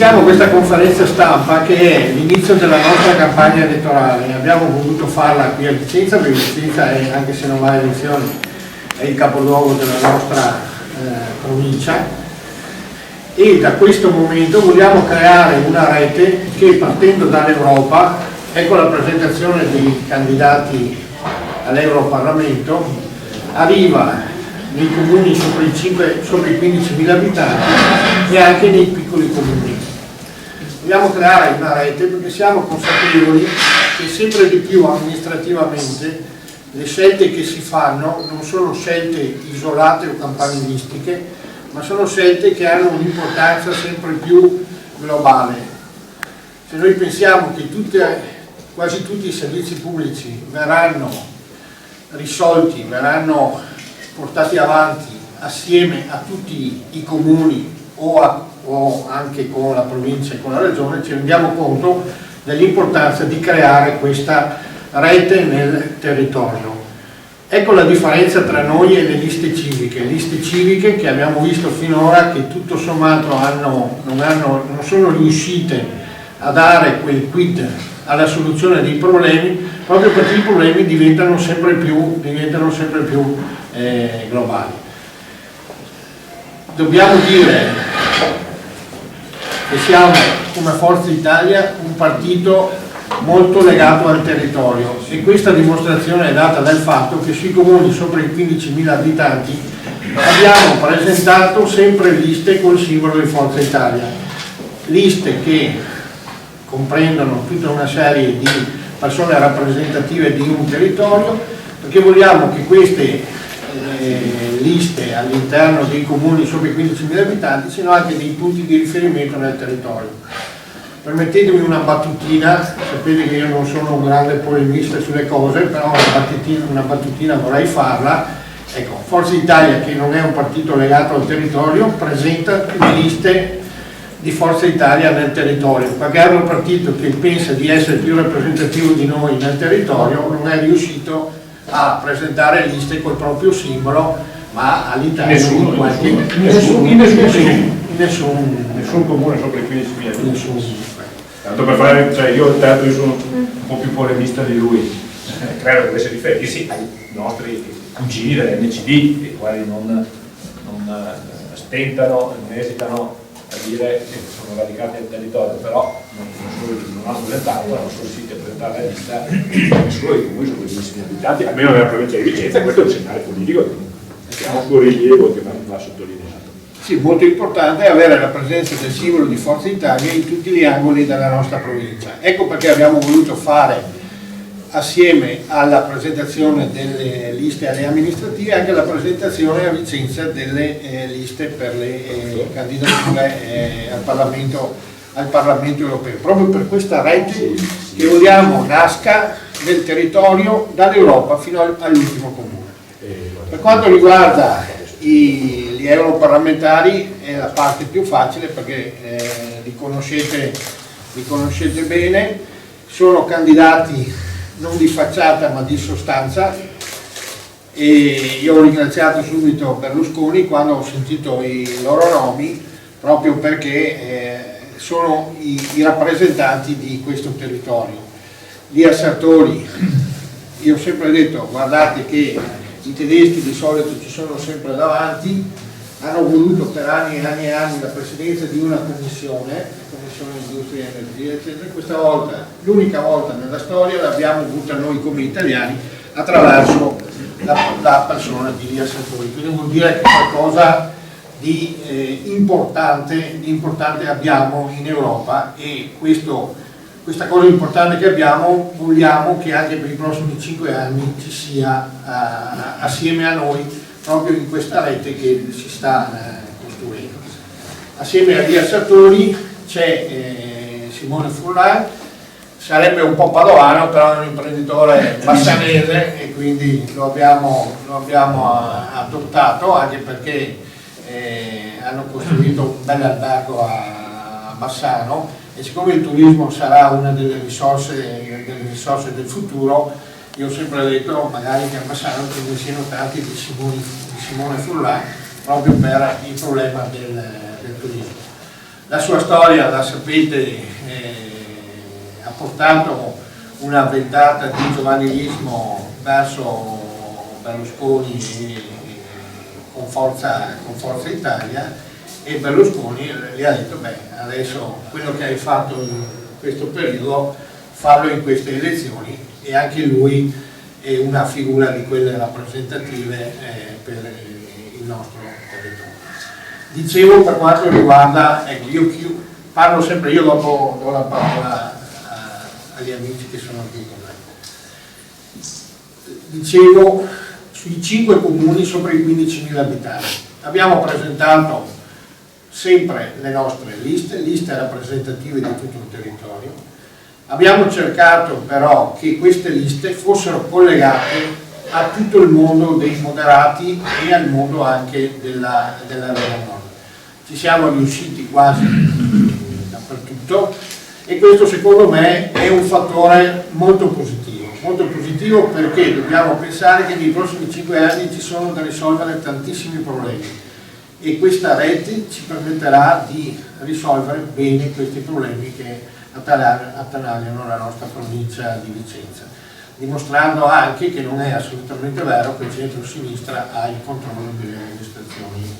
Iniziamo questa conferenza stampa che è l'inizio della nostra campagna elettorale. Abbiamo voluto farla qui a Vicenza, perché Vicenza è, anche se non va a elezioni, è il capoluogo della nostra provincia, e da questo momento vogliamo creare una rete che, partendo dall'Europa, ecco la presentazione dei candidati all'Europarlamento, arriva nei comuni sopra i 15.000 abitanti e anche nei piccoli comuni. Vogliamo creare una rete perché siamo consapevoli che sempre di più amministrativamente le scelte che si fanno non sono scelte isolate o campanilistiche, ma sono scelte che hanno un'importanza sempre più globale. Se noi pensiamo che quasi tutti i servizi pubblici verranno risolti, verranno portati avanti assieme a tutti i comuni o anche con la provincia e con la regione, ci rendiamo conto dell'importanza di creare questa rete nel territorio. Ecco la differenza tra noi e le liste civiche che abbiamo visto finora che tutto sommato non sono riuscite a dare quel quid alla soluzione dei problemi, proprio perché i problemi diventano sempre più globali. Dobbiamo dire che siamo, come Forza Italia, un partito molto legato al territorio, e questa dimostrazione è data dal fatto che sui comuni sopra i 15.000 abitanti abbiamo presentato sempre liste col simbolo di Forza Italia, liste che comprendono tutta una serie di persone rappresentative di un territorio, perché vogliamo che queste liste all'interno dei comuni sopra i 15.000 abitanti siano anche dei punti di riferimento nel territorio. Permettetemi una battutina, sapete che io non sono un grande polemista sulle cose, però una battutina vorrei farla. Ecco, Forza Italia, che non è un partito legato al territorio, presenta le liste di Forza Italia nel territorio. Qualche altro partito che pensa di essere più rappresentativo di noi nel territorio non è riuscito a presentare liste col proprio simbolo, ma all'interno di qualche... Nessun comune sopra i 15.000. Tanto per fare, cioè io sono un po' più polemista di lui. Credo che dovesse riferirsi ai nostri cugini dell'NCD, i quali non stentano, non esitano a dire che sono radicati al territorio, però non hanno presentato, non sono riusciti a presentare la lista nessuno dei comuni sopra i 15.000 abitanti, almeno nella provincia di Vicenza. Questo è un segnale politico che ha un rilievo che va sottolineato. Sì, molto importante è avere la presenza del simbolo di Forza Italia in tutti gli angoli della nostra provincia. Ecco perché abbiamo voluto fare, assieme alla presentazione delle liste alle amministrative, anche la presentazione a Vicenza delle liste per le candidature al Parlamento europeo, proprio per questa rete che vogliamo nasca nel territorio, dall'Europa fino all'ultimo comune. Per quanto riguarda gli europarlamentari è la parte più facile, perché li conoscete bene, sono candidati non di facciata ma di sostanza, e io ho ringraziato subito Berlusconi quando ho sentito i loro nomi, proprio perché sono i rappresentanti di questo territorio. Gli Sartori, io ho sempre detto, guardate che i tedeschi di solito ci sono sempre davanti, hanno voluto per anni e anni e anni la presidenza di una commissione industria e energia, eccetera. Questa volta, l'unica volta nella storia, l'abbiamo avuta noi come italiani attraverso la persona di Lia Sartori. Quindi vuol dire che qualcosa di importante abbiamo in Europa, e questa cosa importante che abbiamo vogliamo che anche per i prossimi 5 anni ci sia assieme a noi, proprio in questa rete che si sta costruendo. Assieme a Lia Sartori c'è Simone Furlan, sarebbe un po' padovano, però è un imprenditore bassanese, e quindi lo abbiamo adottato, anche perché hanno costruito un bel albergo a Bassano, e siccome il turismo sarà una delle risorse del futuro, io ho sempre detto magari che a Bassano ce ne siano tanti di Simone Furlan, proprio per il problema del turismo. La sua storia, la sapete, ha portato una ventata di giovanilismo verso Berlusconi con Forza Italia, e Berlusconi gli ha detto: beh, adesso quello che hai fatto in questo periodo farlo in queste elezioni, e anche lui è una figura di quelle rappresentative per il nostro territorio. Dicevo, per quanto riguarda, ecco, io parlo sempre, io dopo do la parola agli amici che sono qui con me. Dicevo, sui 5 comuni sopra i 15.000 abitanti abbiamo presentato sempre le nostre liste rappresentative di tutto il territorio. Abbiamo cercato però che queste liste fossero collegate a tutto il mondo dei moderati e al mondo anche della Lega Nord. Ci siamo riusciti quasi dappertutto, e questo secondo me è un fattore molto positivo, perché dobbiamo pensare che nei prossimi 5 anni ci sono da risolvere tantissimi problemi, e questa rete ci permetterà di risolvere bene questi problemi che attanagliano la nostra provincia di Vicenza, dimostrando anche che non è assolutamente vero che il centro-sinistra ha il controllo delle amministrazioni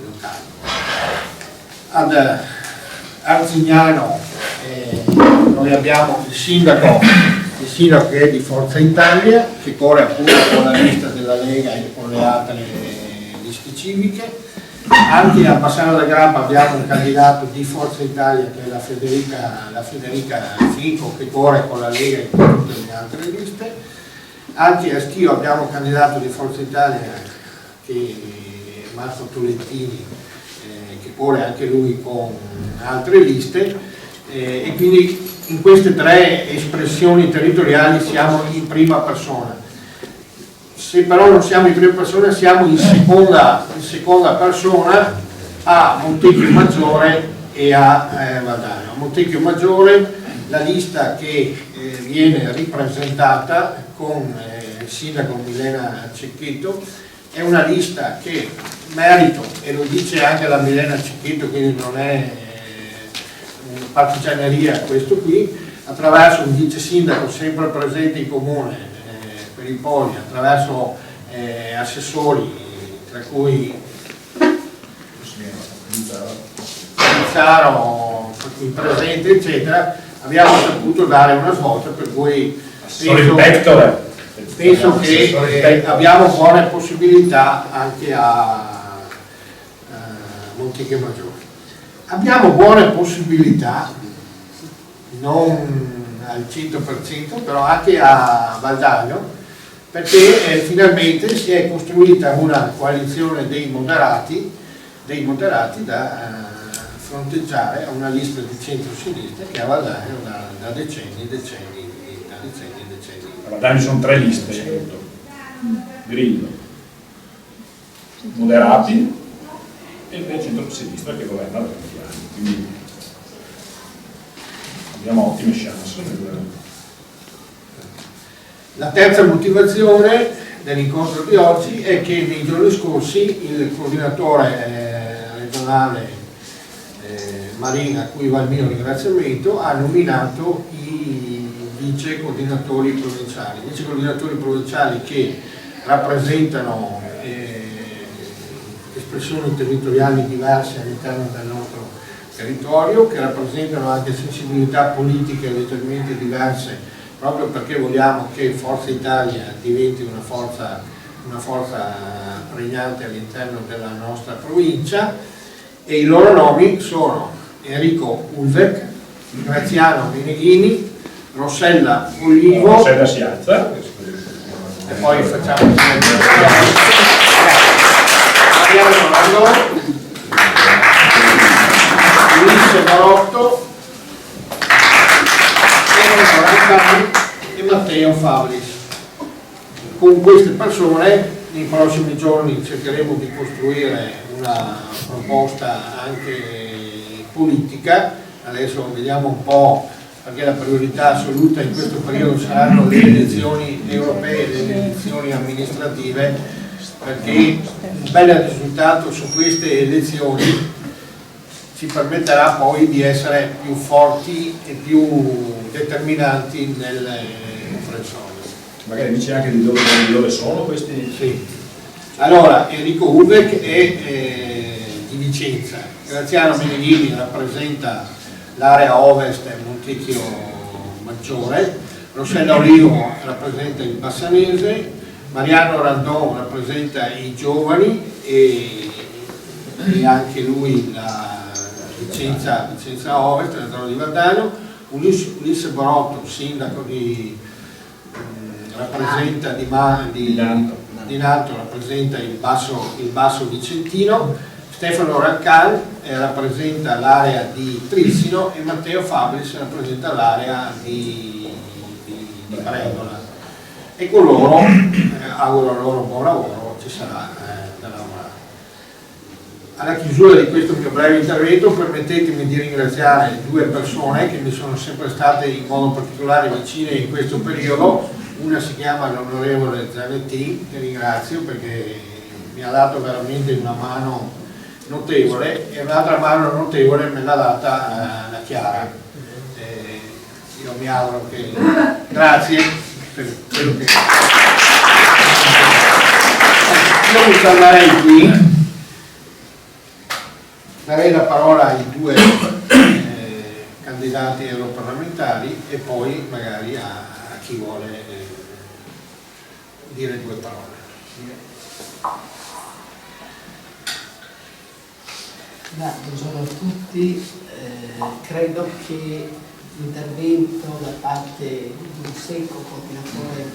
locali. Ad Arzignano noi abbiamo il sindaco che è di Forza Italia, che corre appunto con la lista della Lega e con le altre liste civiche. Anche a Bassano del Grappa abbiamo un candidato di Forza Italia, che è la Federica Fico, che corre con la Lega e con tutte le altre liste. Anche a Schio abbiamo un candidato di Forza Italia, che è Marco Tolentini, che corre anche lui con altre liste, e quindi in queste 3 espressioni territoriali siamo in prima persona. Se però non siamo in prima persona, siamo in seconda persona a Montecchio Maggiore e a Valdagno. A Montecchio Maggiore la lista che viene ripresentata con il sindaco Milena Cecchetto è una lista che merito, e lo dice anche la Milena Cecchetto, quindi non è partigianeria questo qui, attraverso un vice sindaco sempre presente in comune per il Poli, attraverso assessori, tra cui Pizzaro qui presente, eccetera, abbiamo saputo dare una svolta, per cui penso che abbiamo buone possibilità anche a Montecchio Maggiore. Abbiamo buone possibilità, non al 100%, però anche a Valdagno, perché finalmente si è costruita una coalizione dei moderati da fronteggiare a una lista di centro-sinistra che a Valdagno da decenni. A Valdagno sono 3 liste, Grillo, moderati e il centro-sinistra che governa da tanti anni, quindi abbiamo ottime chance. La terza motivazione dell'incontro di oggi è che nei giorni scorsi il coordinatore regionale Marin, a cui va il mio ringraziamento, ha nominato i vice coordinatori provinciali che rappresentano espressioni territoriali diverse all'interno del nostro territorio, che rappresentano anche sensibilità politiche leggermente diverse, proprio perché vogliamo che Forza Italia diventi una forza pregnante all'interno della nostra provincia, e i loro nomi sono Enrico Ulvec, Graziano Meneghini, Rossella Olivo. Rossella si alza. E poi facciamo Mariano Randò, Ulisse Barotto, e Matteo Fabris. Con queste persone nei prossimi giorni cercheremo di costruire una proposta anche politica. Adesso vediamo un po', perché la priorità assoluta in questo periodo saranno le elezioni europee e le elezioni amministrative, perché un bel risultato su queste elezioni ci permetterà poi di essere più forti e più determinanti nel comprensorio. Magari dice anche di dove sono questi? Sì. Allora, Enrico Ubeck è di Vicenza, Graziano Meneghini rappresenta l'area ovest e Montecchio Maggiore, Rossella Olivo rappresenta il Bassanese, Mariano Randon rappresenta i giovani e anche lui la Vicenza Ovest, la zona di Vardano, Ulisse Borotto, sindaco rappresenta di Nanto, rappresenta il basso vicentino, Stefano Rancal rappresenta l'area di Trissino e Matteo Fabris rappresenta l'area di Brendola. E con loro auguro loro buon lavoro, ci sarà da lavorare. Alla chiusura di questo mio breve intervento permettetemi di ringraziare due persone che mi sono sempre state in modo particolare vicine in questo periodo. Una si chiama l'onorevole Zanetti, che ringrazio perché mi ha dato veramente una mano notevole, e un'altra mano notevole me l'ha data la Chiara. Io mi auguro che... Grazie per quello che... Io mi fermerei qui, darei la parola ai due candidati europarlamentari e poi magari a chi vuole dire due parole. Buongiorno a tutti, credo che l'intervento da parte di Secco, coordinatore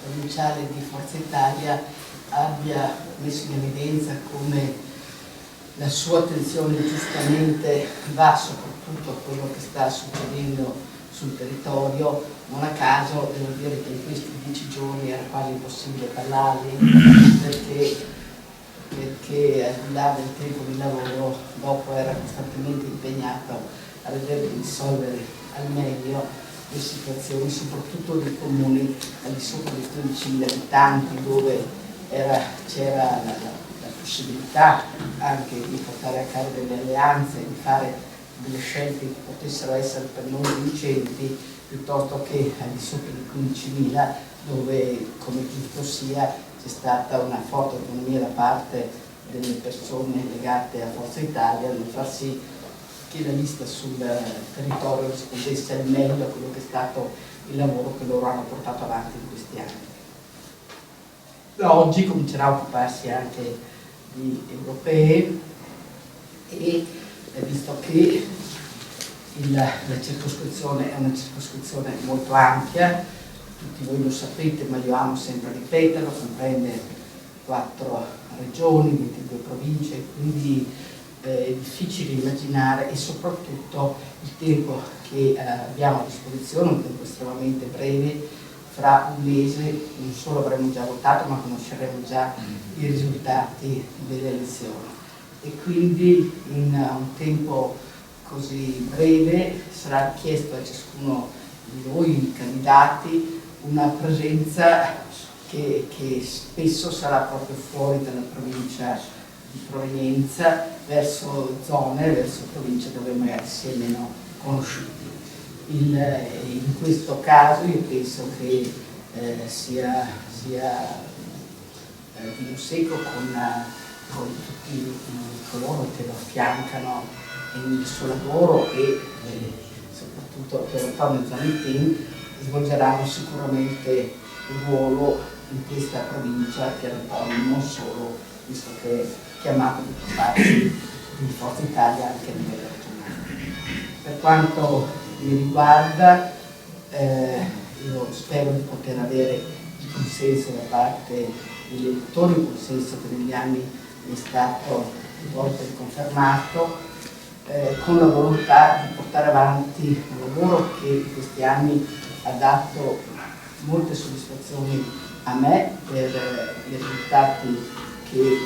provinciale di Forza Italia, abbia messo in evidenza come la sua attenzione giustamente va soprattutto a quello che sta succedendo sul territorio. Non a caso devo dire che in questi 10 giorni era quasi impossibile parlarne perché al di là del tempo di lavoro dopo era costantemente impegnato a vedere di risolvere al meglio le situazioni, soprattutto dei comuni al di sopra di 15.000 abitanti, dove c'era la possibilità anche di portare a casa delle alleanze, di fare delle scelte che potessero essere per noi vincenti, piuttosto che al di sopra di 15.000, dove, come giusto sia, c'è stata una forte autonomia da parte delle persone legate a Forza Italia nel far sì che la lista sul territorio rispondesse al meglio a quello che è stato il lavoro che loro hanno portato avanti in questi anni. Da oggi comincerà a occuparsi anche di europee e visto che la circoscrizione è una circoscrizione molto ampia, tutti voi lo sapete ma io amo sempre ripeterlo, comprende 4 regioni, 22 province, quindi è difficile immaginare, e soprattutto il tempo che abbiamo a disposizione, un tempo estremamente breve. Fra un mese non solo avremo già votato ma conosceremo già i risultati delle elezioni, e quindi in un tempo così breve sarà chiesto a ciascuno di voi candidati una presenza che spesso sarà proprio fuori dalla provincia di provenienza, verso zone, verso province dove magari si è meno conosciuti. In questo caso io penso che sia Vino Secco con tutti coloro che lo affiancano nel suo lavoro e soprattutto per Antonio Zanettin svolgeranno sicuramente un ruolo in questa provincia che Antonio non solo, visto che è chiamato ad occuparsi di Forza Italia anche a livello regionale. Per quanto mi riguarda, io spero di poter avere il consenso da parte degli elettori, un consenso che negli anni mi è stato più volte riconfermato, con la volontà di portare avanti un lavoro che in questi anni ha dato molte soddisfazioni a me per i risultati che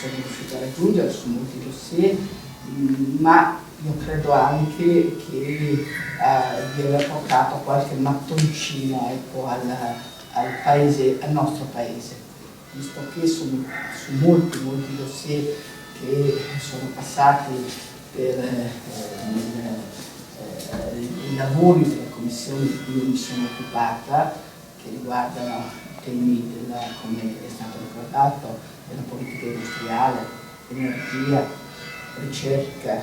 sono riuscito a raggiungere su molti dossier, ma io credo anche che di aver portato qualche mattoncino, ecco, al nostro paese, visto che su molti dossier che sono passati per i lavori delle commissioni di cui io mi sono occupata, che riguardano temi come è stato ricordato, della politica industriale, energia, ricerca,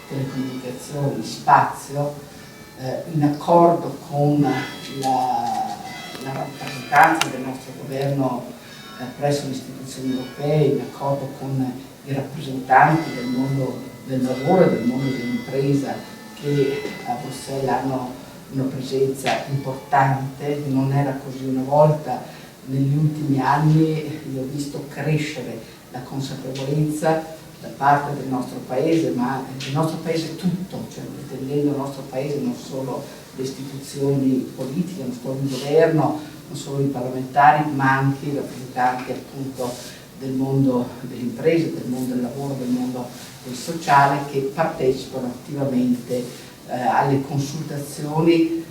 telecomunicazioni, spazio, in accordo con la rappresentanza del nostro governo presso le istituzioni europee, in accordo con i rappresentanti del mondo del lavoro e del mondo dell'impresa che a Bruxelles hanno una presenza importante. Non era così una volta, negli ultimi anni io ho visto crescere la consapevolezza da parte del nostro paese, ma del nostro paese tutto, cioè intendendo il nostro paese non solo le istituzioni politiche, non solo il governo, non solo i parlamentari, ma anche i rappresentanti appunto del mondo dell'impresa, del mondo del lavoro, del mondo del sociale, che partecipano attivamente alle consultazioni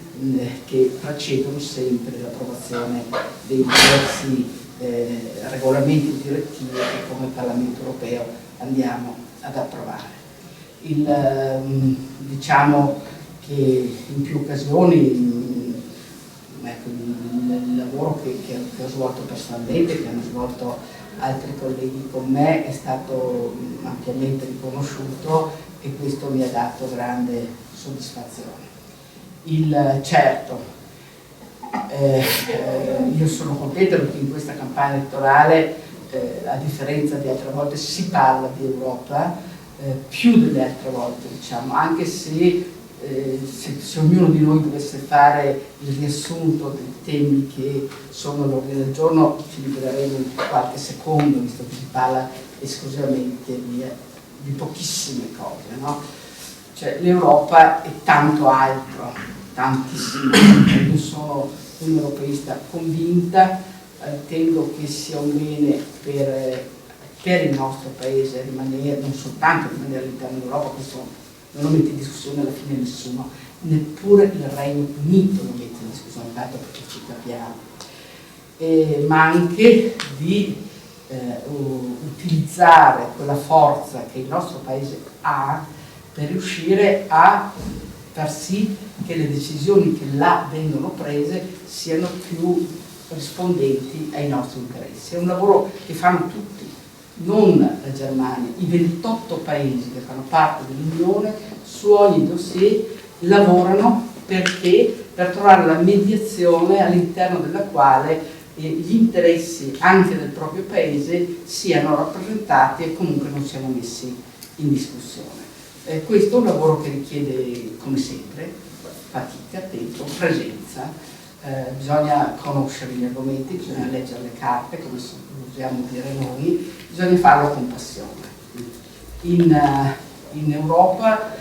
che precedono sempre l'approvazione dei diversi regolamenti e direttive che come Parlamento europeo andiamo ad approvare. Diciamo che in più occasioni ecco, il lavoro che ho svolto personalmente, che hanno svolto altri colleghi con me, è stato ampiamente riconosciuto e questo mi ha dato grande soddisfazione. Certo, io sono contenta perché in questa campagna elettorale, a differenza di altre volte, si parla di Europa più delle altre volte, diciamo, anche se ognuno di noi dovesse fare il riassunto dei temi che sono all'ordine del giorno, ci libereremo in qualche secondo, visto che si parla esclusivamente di pochissime cose, no? Cioè, l'Europa è tanto altro, tantissimo. Io sono un europeista convinta, ritengo che sia un bene per il nostro paese rimanere, non soltanto rimanere all'interno dell'Europa, questo non lo mette in discussione alla fine nessuno, neppure il Regno Unito lo mette in discussione, tanto perché ci capiamo, ma anche di utilizzare quella forza che il nostro paese ha per riuscire a far sì che le decisioni che là vengono prese siano più rispondenti ai nostri interessi. È un lavoro che fanno tutti, non la Germania, i 28 paesi che fanno parte dell'Unione su ogni dossier lavorano per trovare la mediazione all'interno della quale gli interessi anche del proprio paese siano rappresentati e comunque non siano messi in discussione. Questo è un lavoro che richiede, come sempre, fatica, tempo, presenza, bisogna conoscere gli argomenti, bisogna leggere le carte, come usiamo dire noi, bisogna farlo con passione. In Europa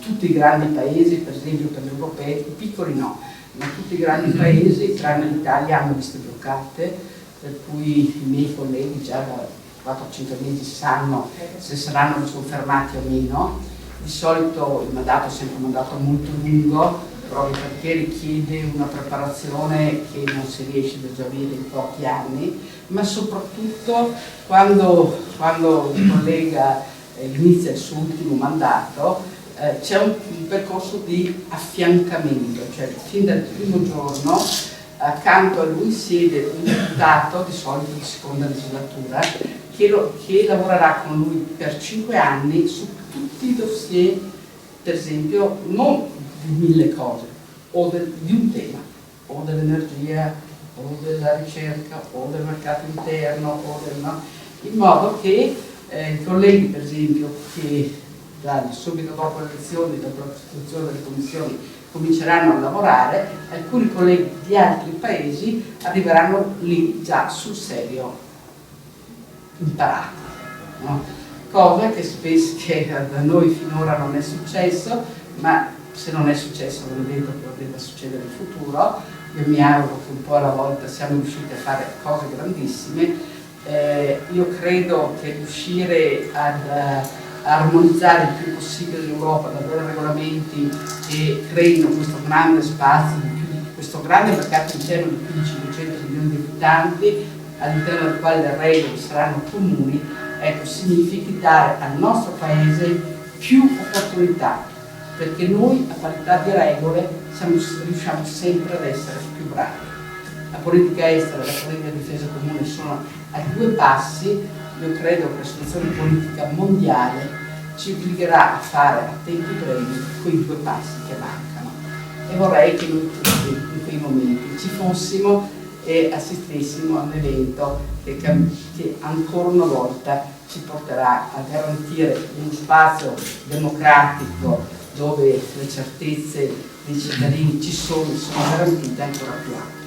tutti i grandi paesi, per esempio per gli europei, i piccoli no, ma tutti i grandi paesi, tranne l'Italia, hanno liste bloccate, per cui i miei colleghi già da 4-5 mesi sanno se saranno riconfermati o meno. Di solito il mandato è sempre un mandato molto lungo, proprio perché richiede una preparazione che non si riesce ad esaurire in pochi anni, ma soprattutto quando un collega inizia il suo ultimo mandato c'è un percorso di affiancamento, cioè fin dal primo giorno accanto a lui siede un deputato, di solito di seconda legislatura, che lavorerà con lui per 5 anni su tutti i dossier, per esempio, non di 1000 cose, o di un tema, o dell'energia, o della ricerca, o del mercato interno, in modo che i colleghi, per esempio, che subito dopo le elezioni, dopo la costituzione delle commissioni, cominceranno a lavorare, alcuni colleghi di altri paesi arriveranno lì già sul serio imparati, no? Cosa che da noi finora non è successo, ma se non è successo non vedo che debba succedere in futuro. Io mi auguro che un po' alla volta siamo riusciti a fare cose grandissime. Io credo che riuscire ad armonizzare il più possibile l'Europa, ad avere regolamenti che creino questo grande spazio, questo grande mercato interno di più di 500 milioni di abitanti, all'interno del quale le regole saranno comuni, ecco, significa dare al nostro Paese più opportunità, perché noi a parità di regole riusciamo sempre ad essere più bravi. La politica estera e la politica di difesa comune sono a 2 passi. Io credo che la situazione politica mondiale ci obbligherà a fare a tempi brevi quei 2 passi che mancano, e vorrei che noi tutti in quei momenti ci fossimo e assistessimo a un evento che ancora una volta ci porterà a garantire uno spazio democratico dove le certezze dei cittadini ci sono garantite ancora più ampie.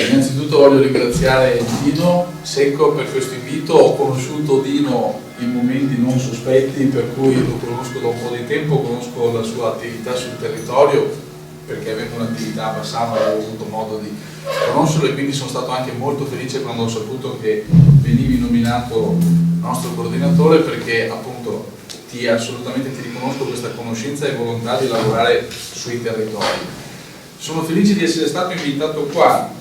Innanzitutto voglio ringraziare Dino Secco per questo invito. Ho conosciuto Dino in momenti non sospetti, per cui lo conosco da un po' di tempo, conosco la sua attività sul territorio, perché avendo un'attività a Bassano avevo avuto modo di conoscerlo, e quindi sono stato anche molto felice quando ho saputo che venivi nominato nostro coordinatore, perché appunto assolutamente ti riconosco questa conoscenza e volontà di lavorare sui territori. Sono felice di essere stato invitato qua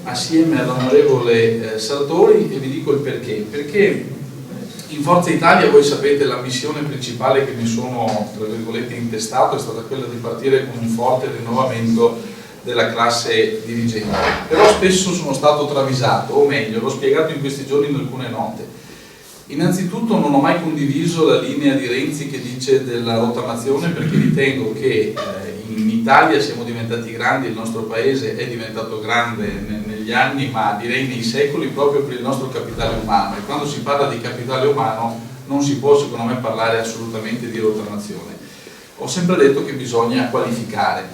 assieme all'onorevole Sartori, e vi dico il perché. Perché in Forza Italia, voi sapete, la missione principale che mi sono, tra virgolette, intestato è stata quella di partire con un forte rinnovamento della classe dirigente. Però spesso sono stato travisato, o meglio, l'ho spiegato in questi giorni in alcune note. Innanzitutto non ho mai condiviso la linea di Renzi che dice della rottamazione, perché ritengo che in Italia siamo diventati grandi, il nostro paese è diventato grande negli anni, ma direi nei secoli, proprio per il nostro capitale umano, e quando si parla di capitale umano non si può, secondo me, parlare assolutamente di rottamazione. Ho sempre detto che bisogna qualificare.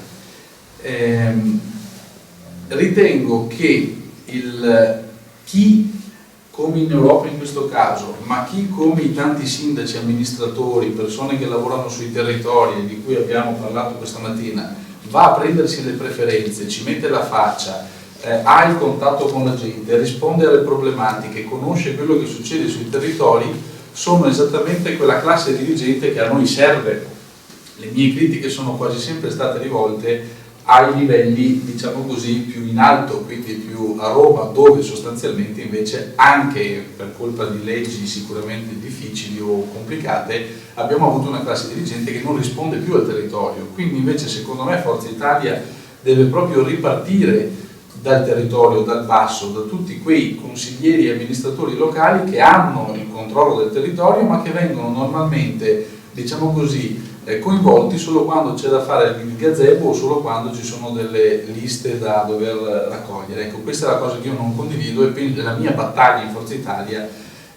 Ritengo che chi, come in Europa in questo caso, ma chi come i tanti sindaci, amministratori, persone che lavorano sui territori di cui abbiamo parlato questa mattina, va a prendersi le preferenze, ci mette la faccia, ha il contatto con la gente, risponde alle problematiche, conosce quello che succede sui territori, sono esattamente quella classe dirigente che a noi serve. Le mie critiche sono quasi sempre state rivolte ai livelli, diciamo così, più in alto, quindi più a Roma, dove sostanzialmente invece, anche per colpa di leggi sicuramente difficili o complicate, abbiamo avuto una classe dirigente che non risponde più al territorio. Quindi invece, secondo me, Forza Italia deve proprio ripartire dal territorio, dal basso, da tutti quei consiglieri e amministratori locali che hanno il controllo del territorio, ma che vengono normalmente, diciamo così, coinvolti solo quando c'è da fare il gazebo o solo quando ci sono delle liste da dover raccogliere. Ecco, questa è la cosa che io non condivido, e la mia battaglia in Forza Italia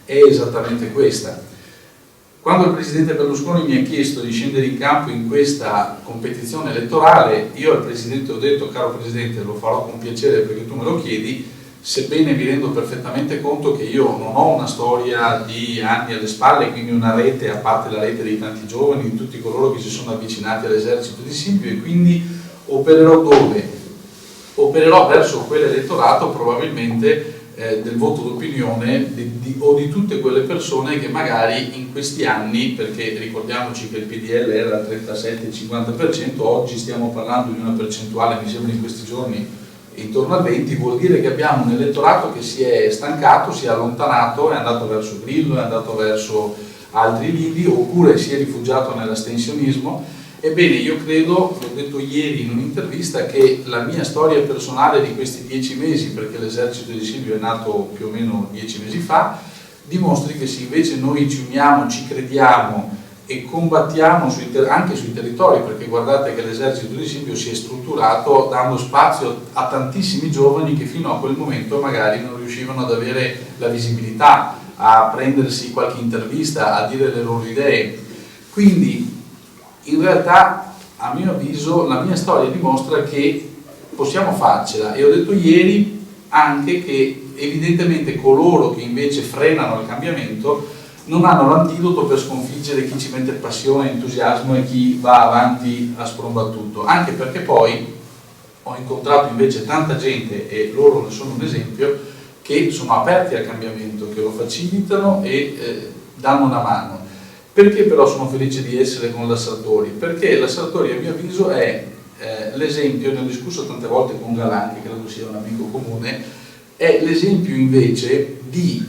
è esattamente questa. Quando il Presidente Berlusconi mi ha chiesto di scendere in campo in questa competizione elettorale, io al Presidente ho detto: caro Presidente, lo farò con piacere perché tu me lo chiedi, sebbene mi rendo perfettamente conto che io non ho una storia di anni alle spalle, quindi una rete, a parte la rete dei tanti giovani, di tutti coloro che si sono avvicinati all'esercito di Silvio, e quindi opererò dove? Opererò verso quell'elettorato probabilmente del voto d'opinione o di tutte quelle persone che magari in questi anni, perché ricordiamoci che il PDL era al 37-50%, oggi stiamo parlando di una percentuale, mi sembra in questi giorni, intorno al 20%, vuol dire che abbiamo un elettorato che si è stancato, si è allontanato, è andato verso Grillo, è andato verso altri lidi, oppure si è rifugiato nell'astensionismo. Ebbene, io credo, l'ho detto ieri in un'intervista, che la mia storia personale di questi 10 mesi, perché l'esercito di Silvio è nato più o meno 10 mesi fa, dimostri che se invece noi ci uniamo, ci crediamo e combattiamo anche sui territori, perché guardate che l'esercito di Silvio si è strutturato dando spazio a tantissimi giovani che fino a quel momento magari non riuscivano ad avere la visibilità, a prendersi qualche intervista, a dire le loro idee. Quindi in realtà, a mio avviso, la mia storia dimostra che possiamo farcela, e ho detto ieri anche che evidentemente coloro che invece frenano il cambiamento non hanno l'antidoto per sconfiggere chi ci mette passione, entusiasmo e chi va avanti a sprombattuto, anche perché poi ho incontrato invece tanta gente, e loro ne sono un esempio, che sono aperti al cambiamento, che lo facilitano e danno una mano. Perché però sono felice di essere con la Sartori? Perché la Sartori, a mio avviso, è l'esempio, ne ho discusso tante volte con Galan, che credo sia un amico comune, è l'esempio invece di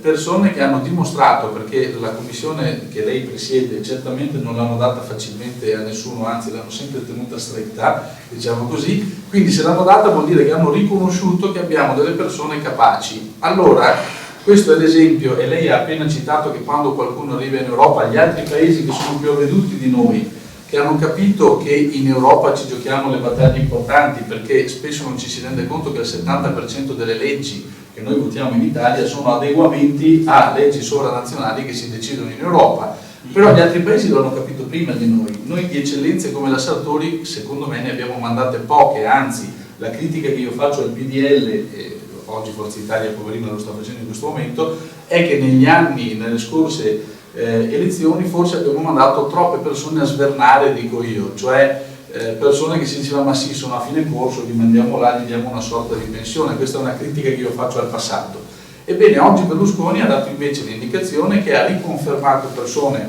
persone che hanno dimostrato, perché la commissione che lei presiede certamente non l'hanno data facilmente a nessuno, anzi l'hanno sempre tenuta stretta, diciamo così, quindi se l'hanno data vuol dire che hanno riconosciuto che abbiamo delle persone capaci. Allora, questo è l'esempio, e lei ha appena citato che quando qualcuno arriva in Europa, gli altri paesi che sono più avveduti di noi, che hanno capito che in Europa ci giochiamo le battaglie importanti, perché spesso non ci si rende conto che il 70% delle leggi che noi votiamo in Italia sono adeguamenti a leggi sovranazionali che si decidono in Europa, però gli altri paesi lo hanno capito prima di noi. Noi di eccellenze come la Sartori secondo me ne abbiamo mandate poche, anzi la critica che io faccio al PDL, e oggi Forza Italia poverino lo sta facendo in questo momento, è che negli anni, nelle scorse elezioni forse abbiamo mandato troppe persone a svernare, dico io, cioè persone che si diceva ma sì, sono a fine corso, li mandiamo là, gli diamo una sorta di pensione. Questa è una critica che io faccio al passato. Ebbene, oggi Berlusconi ha dato invece l'indicazione che ha riconfermato persone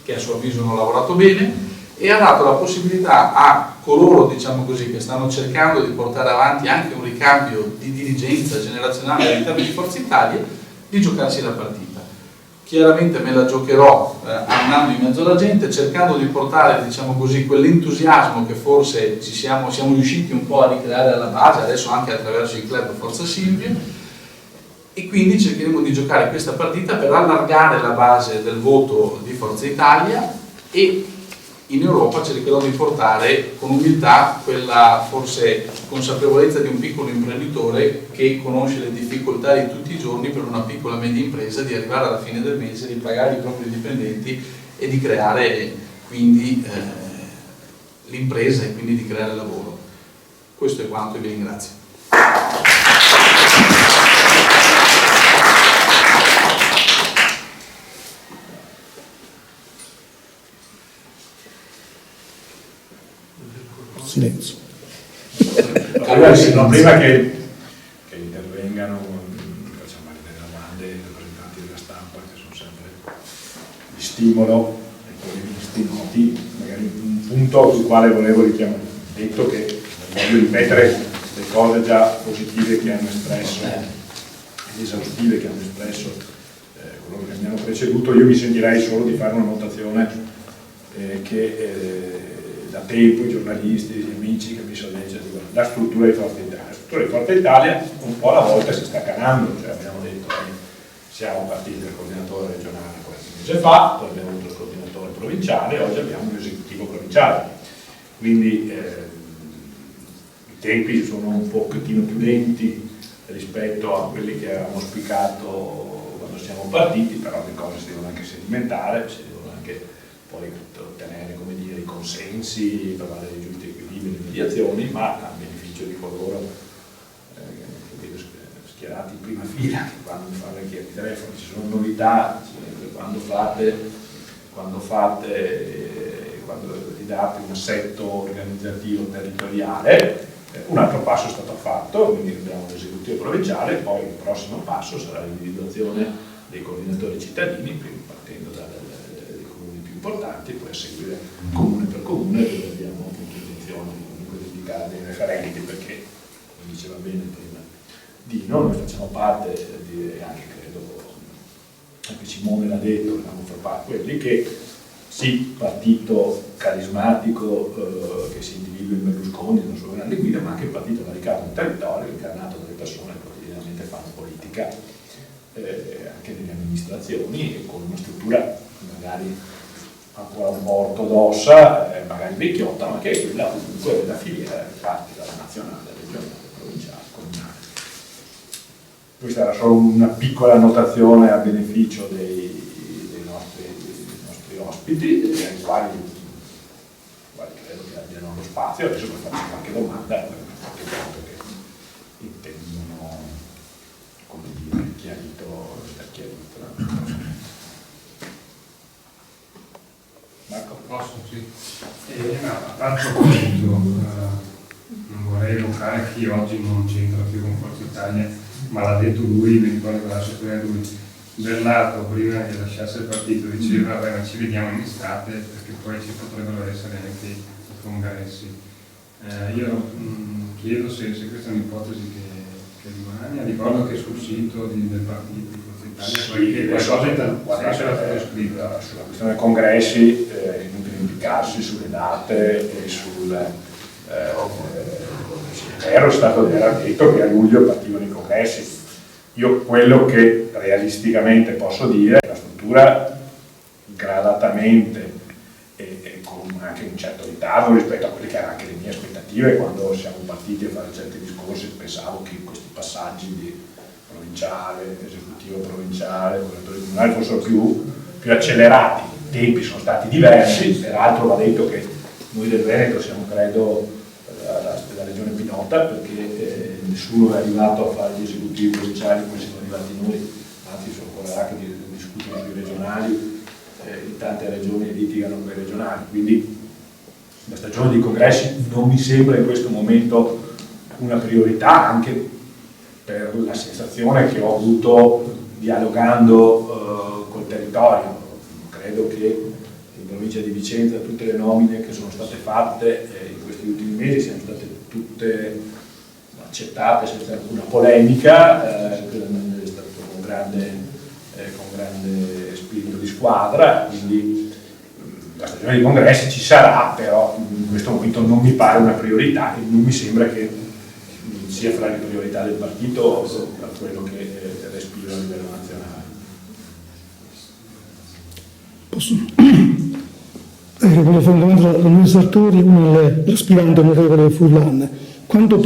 che a suo avviso hanno lavorato bene e ha dato la possibilità a coloro, diciamo così, che stanno cercando di portare avanti anche un ricambio di dirigenza generazionale all'interno di Forza Italia, di giocarsi la partita. Chiaramente me la giocherò andando in mezzo alla gente, cercando di portare, diciamo così, quell'entusiasmo che forse siamo riusciti un po' a ricreare alla base, adesso anche attraverso il club Forza Silvia, e quindi cercheremo di giocare questa partita per allargare la base del voto di Forza Italia, e in Europa cercherò di portare con umiltà quella forse consapevolezza di un piccolo imprenditore che conosce le difficoltà di tutti i giorni per una piccola e media impresa di arrivare alla fine del mese, di pagare i propri dipendenti e di creare quindi l'impresa e quindi di creare lavoro. Questo è quanto e vi ringrazio. Silenzio. Allora, no, prima che intervengano, facciamo delle domande ai rappresentanti della stampa, che sono sempre di stimolo, ai polemisti noti, magari un punto sul quale volevo richiamare, detto che voglio ripetere le cose già positive che hanno espresso, esaustive che hanno espresso coloro che mi hanno preceduto. Io mi sentirei solo di fare una notazione che da tempo i giornalisti, gli amici che mi sollecitano, la struttura di Forza Italia. La struttura di Forza Italia un po' alla volta si sta canando, cioè abbiamo detto che siamo partiti dal coordinatore regionale qualche mese fa, poi abbiamo avuto il coordinatore provinciale, oggi abbiamo un esecutivo provinciale. Quindi i tempi sono un pochettino più lenti rispetto a quelli che avevamo auspicato quando siamo partiti, però le cose si devono anche sedimentare, si devono anche poi ottenere, come dire, i consensi, trovare dei giusti equilibri, le mediazioni, ma a beneficio di coloro che vedo schierati in prima fila, che vanno a fare anche ai telefoni, ci sono novità, quando date un assetto organizzativo territoriale, un altro passo è stato fatto, quindi abbiamo l'esecutivo provinciale, poi il prossimo passo sarà l'individuazione dei coordinatori cittadini, quindi partendo dai comuni più importanti, poi a seguire comune per comune, dove abbiamo appunto intenzione comunque di indicare dei referenti, perché, come diceva bene prima Dino, noi facciamo parte, anche credo, anche Simone l'ha detto, dobbiamo far parte quelli che sì, partito carismatico che si individua in Berlusconi, non solo grande guida, ma anche partito radicato nel territorio, incarnato dalle persone che quotidianamente fanno politica anche nelle amministrazioni, e con una struttura magari ancora un po' ortodossa, magari vecchiotta, ma che è quella comunque della filiera che parte dalla nazionale, regionale, provinciale, comunale. Questa era solo una piccola annotazione a beneficio dei nostri ospiti, ai quali credo che abbiano lo spazio. Adesso per farci qualche domanda, qualche punto che intendono, come dire, chiarito. Marco, posso? Sì. A tal proposito, non vorrei evocare chi oggi non c'entra più con Forza Italia, ma l'ha detto lui, mi ricordo che l'ha sottolineato lui. Bernato, prima che lasciasse il partito, diceva ma ci vediamo in estate, perché poi ci potrebbero essere anche i congressi. Io chiedo se questa è un'ipotesi che rimane. Ricordo che sul sito del partito di Forza Italia qualcosa c'era scritto. Sulla questione dei congressi è inutile indicarsi sulle date e era detto che a luglio partivano i congressi. Io quello che realisticamente posso dire è che la struttura gradatamente e con anche un certo ritardo rispetto a quelle che erano anche le mie aspettative quando siamo partiti a fare certi discorsi. Pensavo che questi passaggi di provinciale, esecutivo provinciale, governatore comunale fossero più accelerati. I tempi sono stati diversi, peraltro va detto che noi del Veneto siamo credo la regione più nota, perché nessuno è arrivato a fare gli esecutivi provinciali come siamo arrivati noi, anzi si occorrerà che discutono sui regionali, in tante regioni litigano con i regionali, quindi la stagione dei congressi non mi sembra in questo momento una priorità, anche per la sensazione che ho avuto dialogando col territorio. Credo che in provincia di Vicenza tutte le nomine che sono state fatte in questi ultimi mesi siano state tutte accettate senza alcuna polemica, è stato con grande spirito di squadra, quindi la stagione dei congressi ci sarà, però in questo momento non mi pare una priorità e non mi sembra che sia fra le priorità del partito per quello che respira a livello nazionale. Posso? Volevo fare una domanda all'onorevole Sartori, l'aspirante onorevole Furlan. Quanto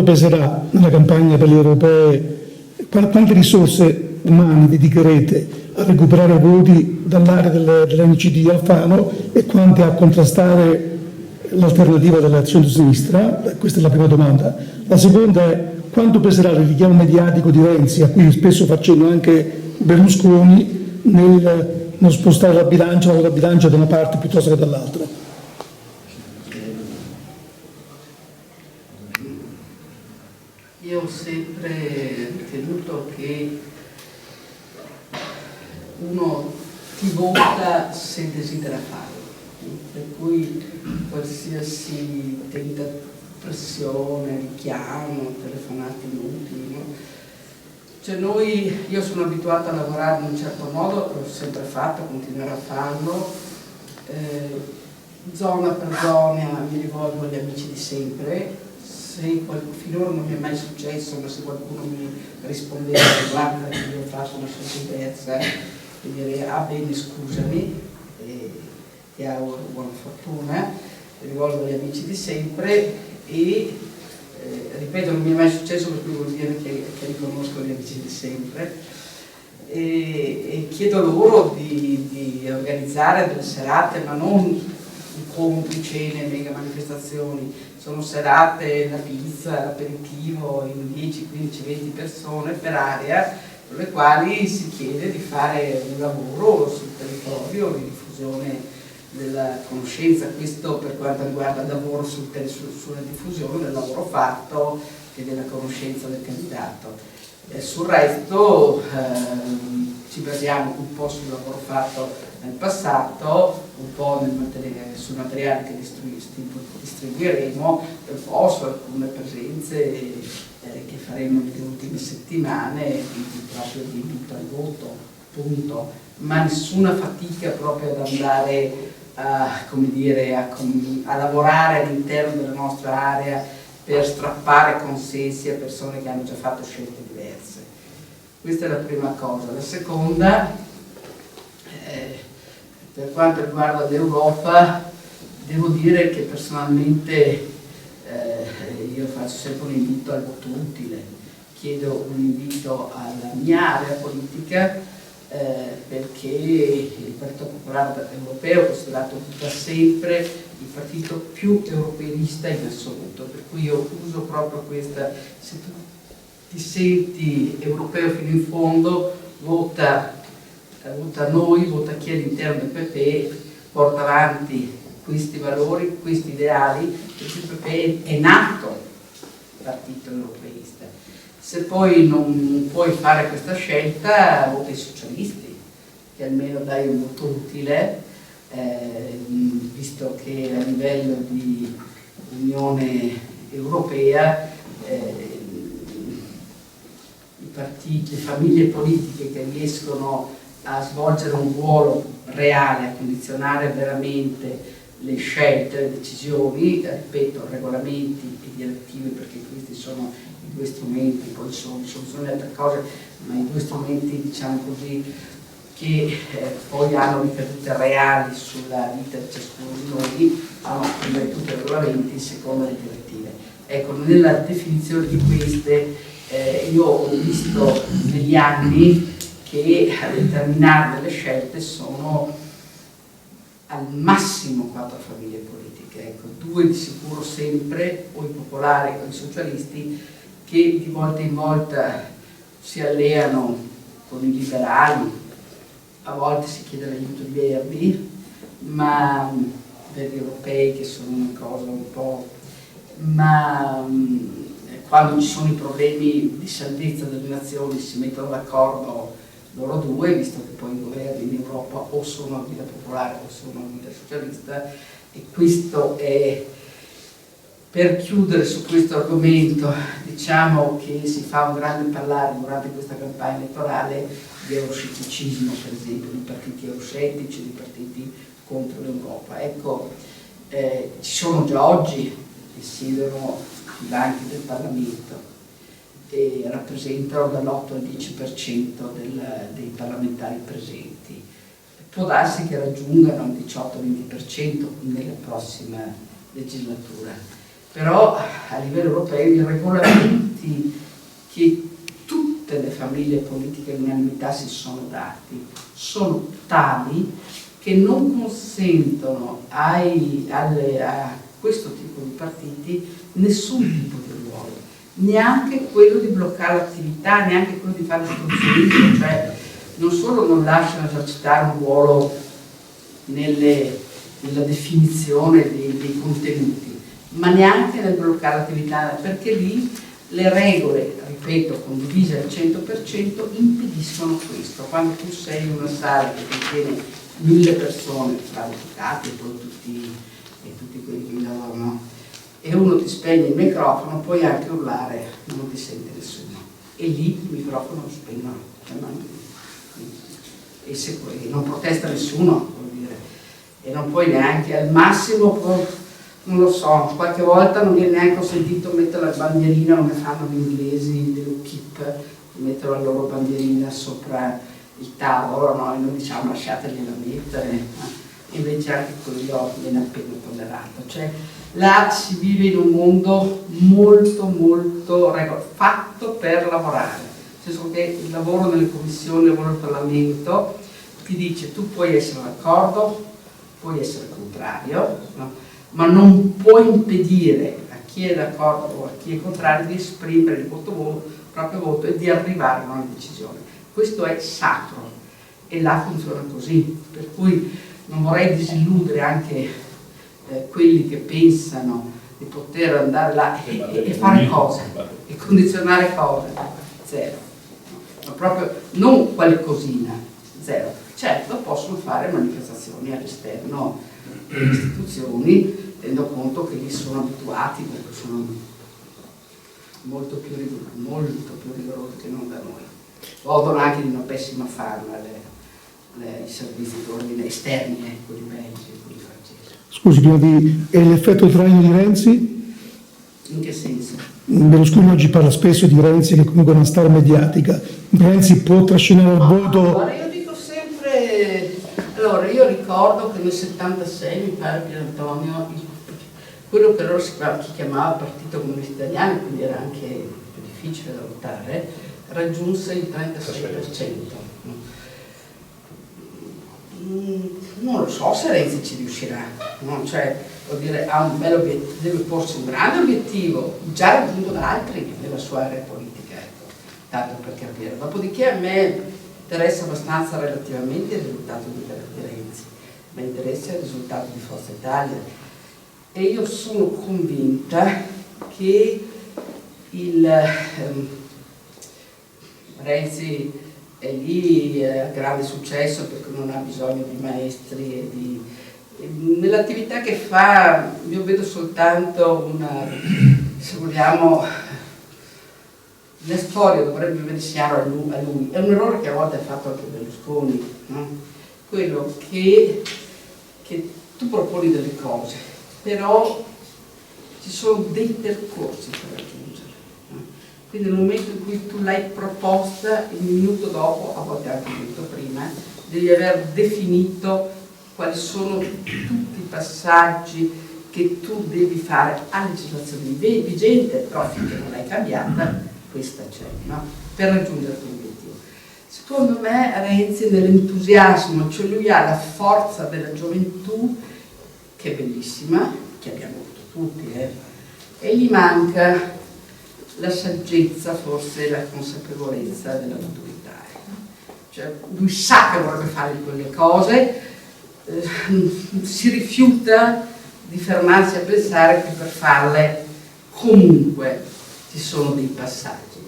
peserà nella campagna per le europee? Quante risorse umane dedicherete a recuperare voti dall'area dell'NCD Alfano e quante a contrastare l'alternativa dell'azione di sinistra? Questa è la prima domanda. La seconda è: quanto peserà il richiamo mediatico di Renzi, a cui spesso fa cenno anche Berlusconi, nello spostare la bilancia da una parte piuttosto che dall'altra? Io ho sempre ritenuto che uno ti vota se desidera farlo, per cui qualsiasi pressione, richiamo, telefonate inutili, no? Cioè io sono abituata a lavorare in un certo modo, l'ho sempre fatto, continuerò a farlo, zona per zona mi rivolgo agli amici di sempre. Finora non mi è mai successo, ma se qualcuno mi rispondeva guarda che io ho fatto una scelta diversa, e direi bene scusami, ti auguro buona fortuna, mi rivolgo agli amici di sempre e ripeto non mi è mai successo, per cui vuol dire che riconosco gli amici di sempre e chiedo loro di organizzare delle serate, ma non incontri, cene, mega manifestazioni, sono serate, la pizza, l'aperitivo in 10, 15, 20 persone per area, con le quali si chiede di fare un lavoro sul territorio di diffusione della conoscenza. Questo per quanto riguarda il lavoro sulla diffusione del lavoro fatto e della conoscenza del candidato. Sul resto ci basiamo un po' sul lavoro fatto nel passato, un po' sul materiale che distribuiremo, un po' su alcune presenze che faremo nelle ultime settimane, quindi proprio di invito al voto, punto. Ma nessuna fatica proprio ad andare a lavorare all'interno della nostra area per strappare consensi a persone che hanno già fatto scelte diverse. Questa è la prima cosa. La seconda, per quanto riguarda l'Europa, devo dire che personalmente io faccio sempre un invito al voto utile, chiedo un invito alla mia area politica perché il Partito Popolare Europeo è considerato da sempre il partito più europeista in assoluto, per cui io uso proprio questa: se tu ti senti europeo fino in fondo, vota noi, vota chi all'interno del PP porta avanti questi valori, questi ideali, perché il PP è nato partito europeista. Se poi non puoi fare questa scelta, vota i socialisti, che almeno dai un voto utile, visto che a livello di Unione Europea, le famiglie politiche che riescono a svolgere un ruolo reale, a condizionare veramente le scelte, le decisioni, ripeto, regolamenti e direttive, perché questi sono i due strumenti, poi sono altre cose, ma i due strumenti, diciamo così, che poi hanno ricadute reali sulla vita di ciascuno di noi, sono prima di tutto i regolamenti, in seconda le direttive. Ecco, nella definizione di queste io ho visto negli anni che a determinare delle scelte sono al massimo 4 famiglie politiche, ecco, 2 di sicuro sempre, o i popolari o i socialisti, che di volta in volta si alleano con i liberali, a volte si chiede l'aiuto di Verdi, ma Verdi europei, che sono una cosa un po', ma quando ci sono i problemi di salvezza delle nazioni si mettono d'accordo loro due, visto che poi i governi in Europa o sono a guida popolare o sono a guida socialista, e questo è, per chiudere su questo argomento, diciamo che si fa un grande parlare durante questa campagna elettorale di euroscetticismo, per esempio, di partiti euroscettici, di partiti contro l'Europa. Ecco, ci sono già oggi che siedono sui banchi del Parlamento e rappresentano dall'8 al 10% dei parlamentari presenti. Può darsi che raggiungano il 18-20% nella prossima legislatura, però a livello europeo i regolamenti che tutte le famiglie politiche all'unanimità si sono dati sono tali che non consentono a questo tipo di partiti nessun tipo di ruolo, neanche quello di bloccare l'attività, neanche quello di fare ostruzionismo, cioè non solo non lasciano esercitare un ruolo nella definizione dei contenuti, ma neanche nel bloccare l'attività, perché lì le regole, ripeto, condivise al 100%, impediscono questo. Quando tu sei in una sala che contiene 1000 persone, tra avvocati e poi tutti quelli che lavorano, e uno ti spegne il microfono, puoi anche urlare, non ti sente nessuno. E lì il microfono lo spengono. E se poi non protesta nessuno, vuol dire, e non puoi neanche, al massimo, non lo so, qualche volta non viene neanche sentito mettere la bandierina come fanno gli inglesi dell'UKIP, mettono la loro bandierina sopra il tavolo, no? E noi diciamo lasciategliela mettere, invece anche quello viene appena tollerato. Cioè, là si vive in un mondo molto fatto per lavorare, nel senso che il lavoro nelle commissioni, il lavoro del Parlamento ti dice tu puoi essere d'accordo, puoi essere contrario, no? Ma non puoi impedire a chi è d'accordo o a chi è contrario di esprimere il proprio voto e di arrivare a una decisione. Questo è sacro e là funziona così, per cui non vorrei disilludere anche quelli che pensano di poter andare là e fare cose e condizionare cose, zero, ma proprio non qualcosina, zero. Certo, possono fare manifestazioni all'esterno delle istituzioni, tenendo conto che lì sono abituati, perché sono molto più rigorosi che non da noi. Godono anche di una pessima fama i servizi di ordine esterni, quelli belgi e quelli francesi. Scusi, è l'effetto traino di Renzi? In che senso? Berlusconi oggi parla spesso di Renzi, che comunque è una star mediatica. Renzi può trascinare il voto? Allora, io dico sempre... Allora, io ricordo che nel 76, mi pare, Pier Antonio, quello che loro si chiamava Partito Comunista Italiano, quindi era anche più difficile da votare, raggiunse il 36%. Non lo so se Renzi ci riuscirà, no? Cioè, vuol dire, ha un bel obiettivo, deve porsi un grande obiettivo, già raggiunto da altri nella sua area politica, ecco, tanto per capire. Dopodiché a me interessa abbastanza relativamente il risultato di Renzi, ma interessa il risultato di Forza Italia, e io sono convinta che Renzi è lì, ha grande successo perché non ha bisogno di maestri e di Nell'attività che fa io vedo soltanto una, se vogliamo, la storia dovrebbe vedersi chiaro a lui. È un errore che a volte ha fatto anche Berlusconi, no? Quello che tu proponi delle cose, però ci sono dei percorsi per raggiungere, no? Quindi nel momento in cui tu l'hai proposta, il minuto dopo, a volte anche il minuto prima, devi aver definito quali sono tutti i passaggi che tu devi fare a legislazione vigente, però finché non l'hai cambiata, questa c'è, no? Per raggiungere il tuo obiettivo. Secondo me Renzi nell'entusiasmo, cioè lui ha la forza della gioventù, che è bellissima, che abbiamo avuto tutti, e gli manca la saggezza, forse la consapevolezza della maturità. Cioè, lui sa che vorrebbe fare quelle cose, si rifiuta di fermarsi a pensare che per farle comunque ci sono dei passaggi.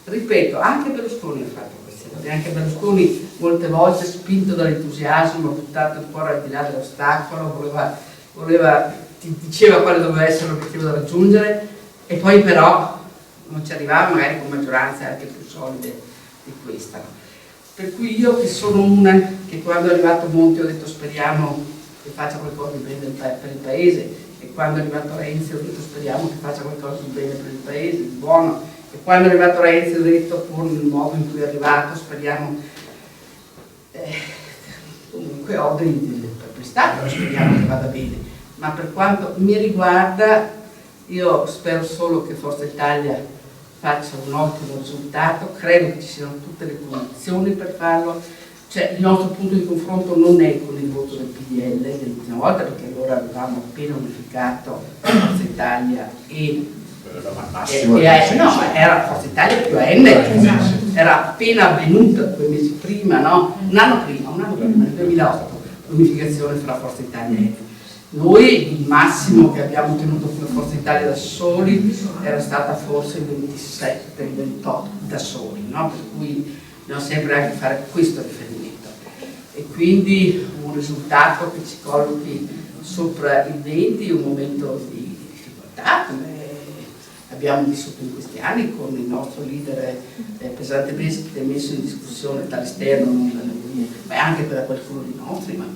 Ripeto, anche Berlusconi ha fatto queste cose, anche Berlusconi molte volte, spinto dall'entusiasmo, buttato il cuore al di là dell'ostacolo, ti diceva quale doveva essere l'obiettivo da raggiungere, e poi però non ci arrivava, magari con maggioranze anche più solide di questa. Per cui io, che sono una che quando è arrivato Monti ho detto speriamo che faccia qualcosa di bene per il paese, e quando è arrivato Renzi ho detto speriamo che faccia qualcosa di bene per il paese, di buono, e quando è arrivato Renzi ho detto con il modo in cui è arrivato speriamo, comunque ho dei perplessità, però speriamo che vada bene. Ma per quanto mi riguarda, io spero solo che Forza Italia faccia un ottimo risultato, credo che ci siano tutte le condizioni per farlo. Cioè, il nostro punto di confronto non è con il voto del PDL dell'ultima volta, perché allora avevamo appena unificato Forza Italia no, era Forza Italia più AN, era appena avvenuta 2 mesi prima, no? Un anno prima, nel 2008, l'unificazione fra Forza Italia e AN. Noi il massimo che abbiamo ottenuto come Forza Italia da soli era stata forse il 27, il 28 da soli, no? Per cui dobbiamo sempre anche fare questo riferimento. E quindi un risultato che ci collochi sopra il 20, un momento di difficoltà, come abbiamo vissuto in questi anni, con il nostro leader pesantemente messo in discussione dall'esterno, non da noi, ma anche per qualcuno di nostri, ma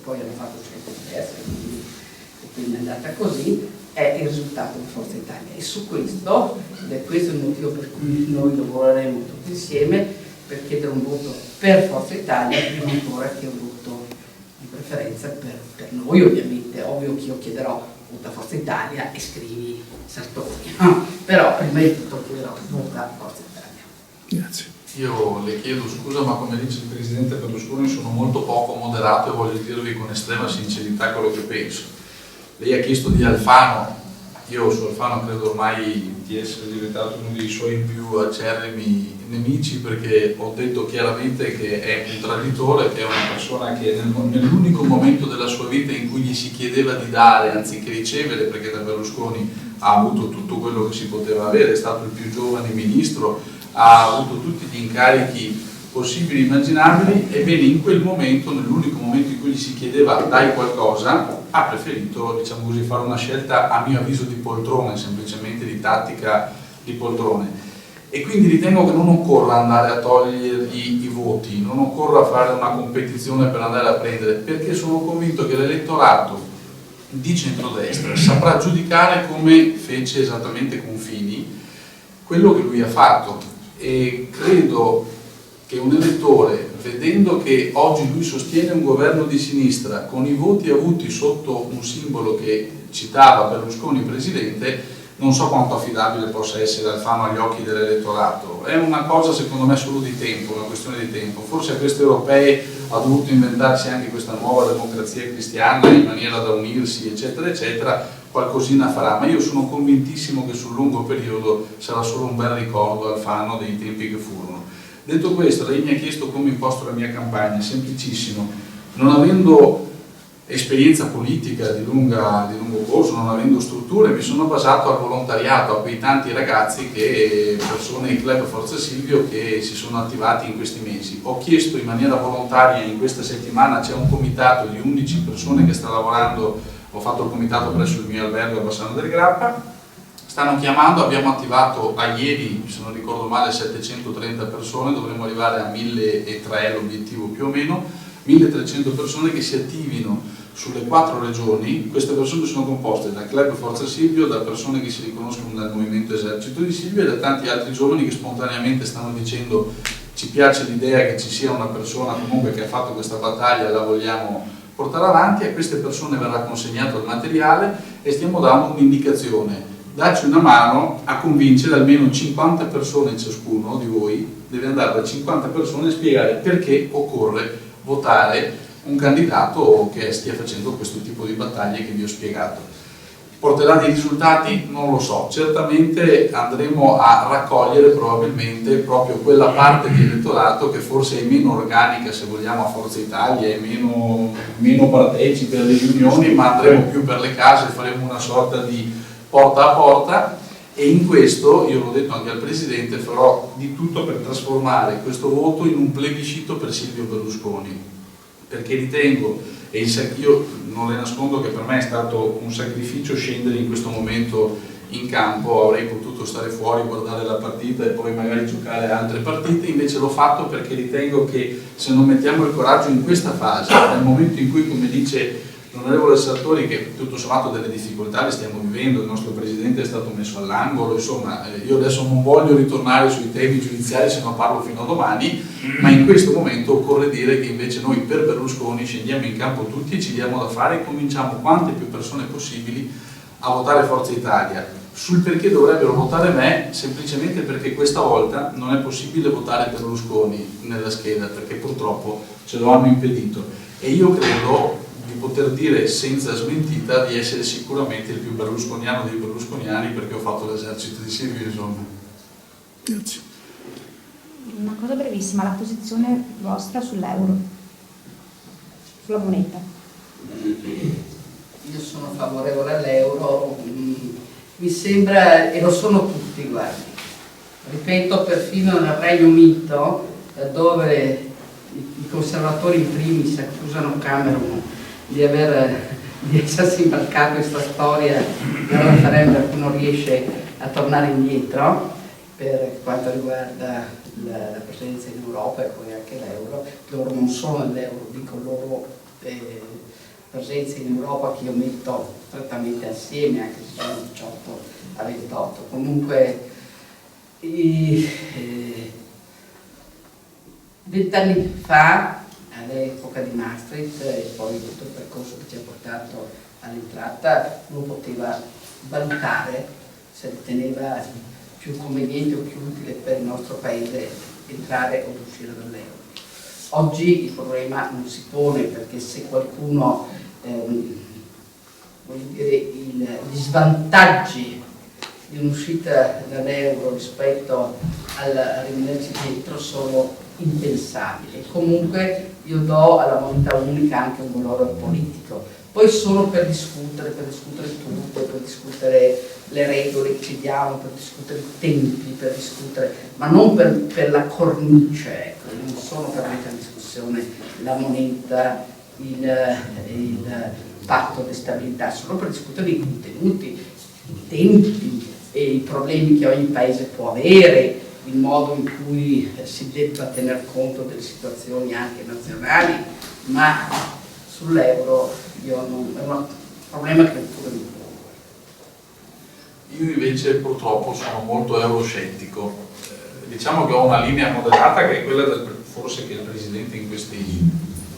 poi hanno fatto scelte diverse, quindi è andata così, è il risultato di Forza Italia. E su questo, ed è questo il motivo per cui noi lavoreremo tutti insieme, per chiedere un voto per Forza Italia, prima ancora che un voto di preferenza per noi, ovviamente. Ovvio che io chiederò vota Forza Italia e scrivi Sartori, no? Però prima di tutto chiederò vota Forza Italia. Grazie. Io le chiedo scusa, ma come dice il Presidente Berlusconi sono molto poco moderato e voglio dirvi con estrema sincerità quello che penso. Lei ha chiesto di Alfano, io su Alfano credo ormai di essere diventato uno dei suoi più acerrimi nemici, perché ho detto chiaramente che è un traditore, che è una persona che nell'unico momento della sua vita in cui gli si chiedeva di dare anziché ricevere, perché da Berlusconi ha avuto tutto quello che si poteva avere, è stato il più giovane ministro, ha avuto tutti gli incarichi possibili e immaginabili, ebbene in quel momento, nell'unico momento in cui gli si chiedeva dai qualcosa, ha preferito, diciamo così, fare una scelta a mio avviso di poltrone, semplicemente di tattica di poltrone. E quindi ritengo che non occorra andare a togliergli i voti, non occorra fare una competizione per andare a prendere, perché sono convinto che l'elettorato di centrodestra saprà giudicare, come fece esattamente con Fini, quello che lui ha fatto. E credo che un elettore, vedendo che oggi lui sostiene un governo di sinistra con i voti avuti sotto un simbolo che citava Berlusconi presidente, non so quanto affidabile possa essere Alfano agli occhi dell'elettorato. È una cosa secondo me solo di tempo, una questione di tempo. Forse a queste europee ha dovuto inventarsi anche questa nuova democrazia cristiana in maniera da unirsi, eccetera eccetera, qualcosina farà, ma io sono convintissimo che sul lungo periodo sarà solo un bel ricordo Alfano dei tempi che furono. Detto questo, lei mi ha chiesto come imposto la mia campagna, semplicissimo. Non avendo esperienza politica di lungo corso, non avendo strutture, mi sono basato al volontariato, a quei tanti ragazzi, persone del Club Forza Silvio che si sono attivati in questi mesi. Ho chiesto in maniera volontaria, in questa settimana c'è un comitato di 11 persone che sta lavorando, ho fatto il comitato presso il mio albergo a Bassano del Grappa, stanno chiamando, abbiamo attivato a ieri, se non ricordo male, 730 persone, dovremmo arrivare a 1003 l'obiettivo più o meno, 1300 persone che si attivino sulle 4 regioni. Queste persone sono composte da Club Forza Silvio, da persone che si riconoscono dal Movimento Esercito di Silvio e da tanti altri giovani che spontaneamente stanno dicendo ci piace l'idea che ci sia una persona comunque che ha fatto questa battaglia, la vogliamo portare avanti. A queste persone verrà consegnato il materiale e stiamo dando un'indicazione: darci una mano a convincere almeno 50 persone ciascuno di voi, deve andare da 50 persone a spiegare perché occorre votare un candidato che stia facendo questo tipo di battaglie che vi ho spiegato. Porterà dei risultati? Non lo so, certamente andremo a raccogliere probabilmente proprio quella parte di elettorato che forse è meno organica, se vogliamo, a Forza Italia, è meno partecipe alle riunioni, ma andremo più per le case, faremo una sorta di porta a porta, e in questo, io l'ho detto anche al Presidente, farò di tutto per trasformare questo voto in un plebiscito per Silvio Berlusconi, perché ritengo, e io non le nascondo che per me è stato un sacrificio scendere in questo momento in campo, avrei potuto stare fuori, guardare la partita e poi magari giocare altre partite, invece l'ho fatto perché ritengo che se non mettiamo il coraggio in questa fase, nel momento in cui, come dice l'onorevole Sartori, che tutto sommato delle difficoltà le stiamo vivendo, il nostro Presidente è stato messo all'angolo, insomma, io adesso non voglio ritornare sui temi giudiziari, se no parlo fino a domani, ma in questo momento occorre dire che invece noi per Berlusconi scendiamo in campo tutti e ci diamo da fare e convinciamo quante più persone possibili a votare Forza Italia. Sul perché dovrebbero votare me, semplicemente perché questa volta non è possibile votare Berlusconi nella scheda, perché purtroppo ce lo hanno impedito, e io credo di poter dire senza smentita di essere sicuramente il più berlusconiano dei berlusconiani, perché ho fatto l'esercito di Silvio, insomma. Grazie. Una cosa brevissima, la posizione vostra sull'euro, sulla moneta. Io sono favorevole all'euro, mi sembra, e lo sono tutti, guardi, ripeto, perfino nel Regno Unito, dove i conservatori in primis accusano Cameron di essersi imbarcato in questa storia del referendum che non riesce a tornare indietro per quanto riguarda la presenza in Europa e poi anche l'euro. Loro non sono nell'euro, dico loro presenza in Europa che io metto strettamente assieme, anche se sono 18 a 28. Comunque 20 anni fa, all'epoca di Maastricht e poi tutto il percorso che ci ha portato all'entrata, uno poteva valutare se riteneva più conveniente o più utile per il nostro paese entrare o uscire dall'euro. Oggi il problema non si pone, perché se qualcuno vuol dire gli svantaggi di un'uscita dall'euro rispetto al rimanerci dentro sono impensabili. Comunque io do alla moneta unica anche un valore politico, poi solo per discutere tutto, per discutere le regole che ci diamo, per discutere i tempi, per discutere, ma non per la cornice, ecco. Non sono per mettere in discussione la moneta, il patto di stabilità, solo per discutere i contenuti, i tempi e i problemi che ogni paese può avere, il modo in cui si debba tener conto delle situazioni anche nazionali, ma sull'euro è un problema che neppure mi pongo. Io invece purtroppo sono molto euroscettico, diciamo che ho una linea moderata che è quella forse che il Presidente in queste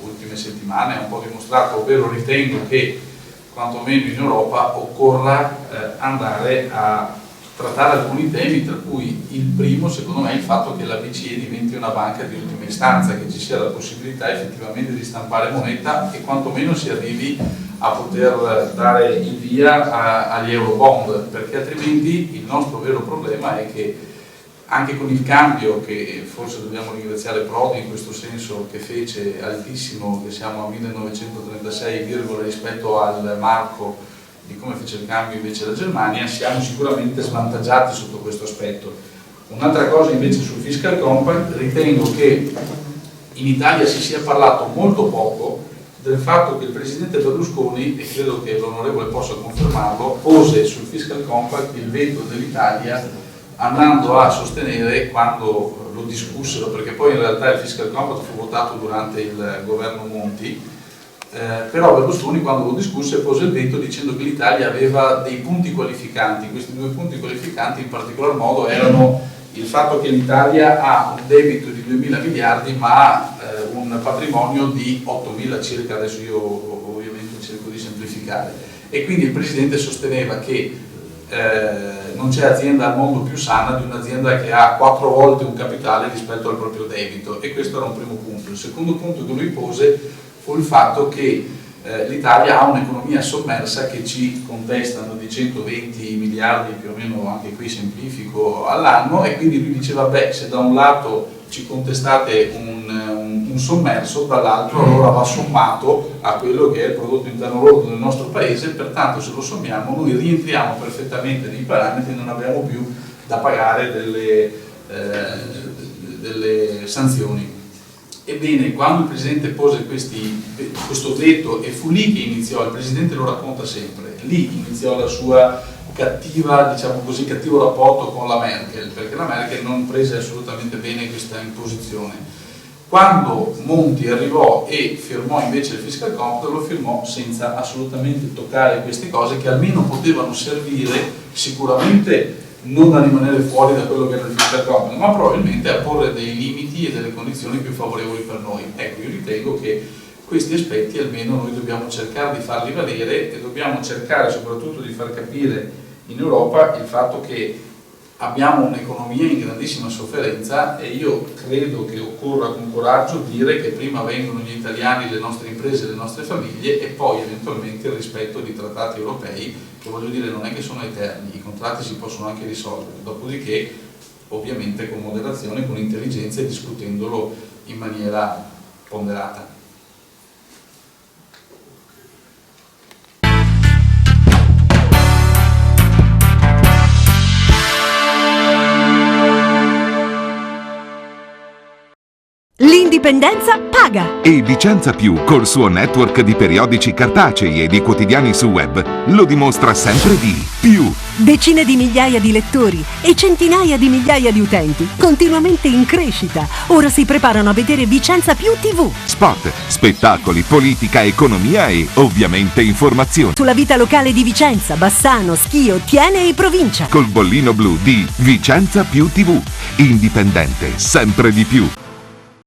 ultime settimane ha un po' dimostrato, ovvero ritengo che quantomeno in Europa occorra andare a trattare alcuni temi, tra cui il primo secondo me è il fatto che la BCE diventi una banca di ultima istanza, che ci sia la possibilità effettivamente di stampare moneta e quantomeno si arrivi a poter dare il via agli euro bond, perché altrimenti il nostro vero problema è che anche con il cambio, che forse dobbiamo ringraziare Prodi in questo senso, che fece altissimo, che siamo a 1936, rispetto al marco di come fece il cambio invece la Germania, siamo sicuramente svantaggiati sotto questo aspetto. Un'altra cosa invece sul fiscal compact, ritengo che in Italia si sia parlato molto poco del fatto che il presidente Berlusconi, e credo che l'onorevole possa confermarlo, pose sul fiscal compact il veto dell'Italia, andando a sostenere, quando lo discussero, perché poi in realtà il fiscal compact fu votato durante il governo Monti, però Berlusconi quando lo discusse pose il veto dicendo che l'Italia aveva dei punti qualificanti. Questi 2 punti qualificanti in particolar modo erano il fatto che l'Italia ha un debito di 2.000 miliardi ma ha un patrimonio di 8.000 circa, adesso io ovviamente cerco di semplificare, e quindi il Presidente sosteneva che non c'è azienda al mondo più sana di un'azienda che ha 4 volte un capitale rispetto al proprio debito, e questo era un primo punto. Il secondo punto che lui pose fu il fatto che l'Italia ha un'economia sommersa che ci contestano di 120 miliardi più o meno, anche qui semplifico, all'anno, e quindi lui diceva, beh, se da un lato ci contestate un sommerso, dall'altro allora va sommato a quello che è il prodotto interno lordo del nostro paese, pertanto se lo sommiamo noi rientriamo perfettamente nei parametri e non abbiamo più da pagare delle sanzioni. Ebbene, quando il Presidente pose questo veto, e fu lì che iniziò, il Presidente lo racconta sempre, lì iniziò la sua cattivo rapporto con la Merkel, perché la Merkel non prese assolutamente bene questa imposizione. Quando Monti arrivò e firmò invece il fiscal compact, lo firmò senza assolutamente toccare queste cose che almeno potevano servire, sicuramente non a rimanere fuori da quello che era il fiscal compact, ma probabilmente a porre dei limiti e delle condizioni più favorevoli per noi. Ecco, io ritengo che questi aspetti almeno noi dobbiamo cercare di farli valere, e dobbiamo cercare soprattutto di far capire in Europa il fatto che abbiamo un'economia in grandissima sofferenza, e io credo che occorra con coraggio dire che prima vengono gli italiani, le nostre imprese, le nostre famiglie, e poi eventualmente il rispetto di trattati europei, che voglio dire non è che sono eterni, i contratti si possono anche risolvere, dopodiché ovviamente con moderazione, con intelligenza e discutendolo in maniera ponderata. L'indipendenza paga! E Vicenza Più, col suo network di periodici cartacei e di quotidiani su web, lo dimostra sempre di più. Decine di migliaia di lettori e centinaia di migliaia di utenti, continuamente in crescita. Ora si preparano a vedere Vicenza Più TV. Spot, spettacoli, politica, economia e ovviamente informazioni. Sulla vita locale di Vicenza, Bassano, Schio, Thiene e provincia. Col bollino blu di Vicenza Più TV. Indipendente, sempre di più.